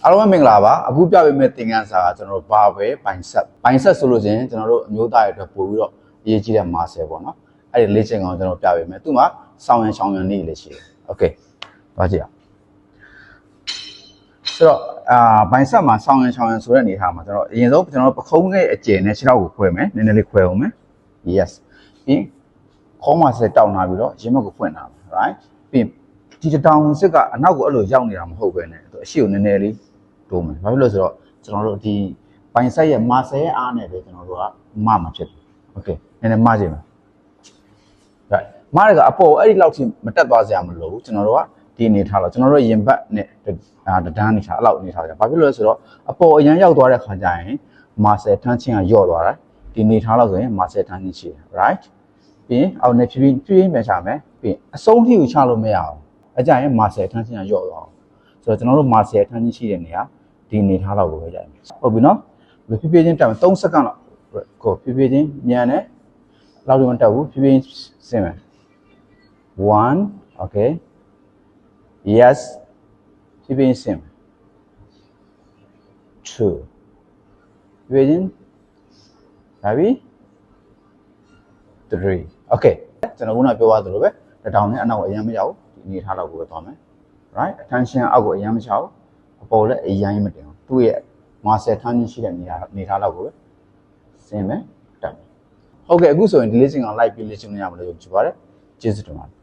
အားလုံးမင်္ဂလာပါအခုပြပေးမယ့်သင်ခန်းစာကကျွန်တော်တို့ဘာပဲပိုင်ဆက်ဆိုလို့ချင်းကျွန်တော်တို့အမျိုးသားတွေအတွက်ပို့ပြီးတော့အရေးကြီးတဲ့ muscle ပေါ့နော်အဲ့ဒီလေ့ကျင့်ကောင်ကျွန်တော်ပြပေးမယ်သူ့မှာစောင်းရန်ရှောင်းရန်နည်းလေးရှိတယ်โอเคသွားကြည့်အောင်ဆိုတော့ပိုင်ဆက်မှာစောင်းရန်ရှောင်းရန်ဆိုတဲ့အနေထားမှာကျွန်တော်အရင်ဆုံးကျွန်တော်ပခုံးနဲ့အကျယ်နဲ့ခြေထောက်ကိုခွဲမယ်နည်းနည်းလေးခွဲအောင်မယ် yes ပြီးခေါင်းမှာဆက်တောက်လာပြီးတော့ရင်ဘက်ကိုဖွင့်လာမယ် right ပြီးဒီတောင်စစ်ကအနောက်ကိုအဲ့လိုရောက်နေတာမဟုတ်ပဲနဲ့အရှိကိုနည်းနည်းလေးတိုးမယ်ဘာဖြစ်လို့ဆိုတော့ကျွန်တော်တို့ဒီပိုင်ဆက်ရဲ့ muscle ရဲ့အားနဲ့ပဲကျွန်တော်တို့ကမမှာဖြစ်တယ် okay နည်းနည်းမကြည့်မယ် right မရကအပေါ်အဲ့ဒီလောက်ထိမတက်သွားစရာမလိုဘူးကျွန်တော်တို့ကဒီအနေထားတော့ကျွန်တော်တို့ရင်ဘတ်နဲ့တဒန်းနေထားအဲ့လောက်အနေထားကြဘာဖြစ်လို့လဲဆိုတော့အပေါ်အရန်ရောက်သွားတဲ့ခါကျရင် muscle ထမ်းခြင်းကညော့သွားတာဒီအနေထားလောက်ဆိုရင် muscle ထမ်းခြင်းရှိတယ် right ပြီးရင်အောက်နဲ့ဖြည်းဖြည်းပြန်ချမယ်ပြီးအဆုံးထိကိုချလို့မရအောင်အကြရင် muscle ထမ်းခြင်းကညော့သွားအောင်ဆိုတော့ကျွန်တော်တို့ muscle ထမ်းခြင်းရှိတဲ့နေရာဒီအနေထားလောက်ကိုပဲကြိုက်မယ်ဟုတ်ပြီနော်ဖြည်းဖြည်းချင်းတက်မယ်3စက္ကန့်လောက်ကိုဖြည်းဖြည်းချင်းမြန်တယ်လောက်တော့မတက်ဘူးဖြည်းဖြည်းချင်းဆင်းမယ်1 okay yes ဖြည်းဖြည်းချင်းဆင်းမယ်2ဖြည်းဖြည်းချင်းဒါပြီ3 okay ကျွန်တော်ခုနပြောသွားသလိုပဲတထောင်နဲ့အနောက်အရင်မရောက်ဒီအနေထားလောက်ကိုပဲသွားမယ် right attention အောက်ကိုအရင်မချအောင်အပေါ်လည်းအရင်မတင်အောင်သူ့ရဲ့ muscle ထမ်းခြင်းရှိတဲ့နေထားလောက်ကိုပဲဆင်းမယ်တက်မယ်ဟုတ်ကဲ့အခုဆိုရင်ဒီလေ့ကျင့်ခန်းလိုက်ပြီးလေ့ကျင့်ရမလို့ပြောပါတယ်ကျေးဇူးတင်ပါတယ်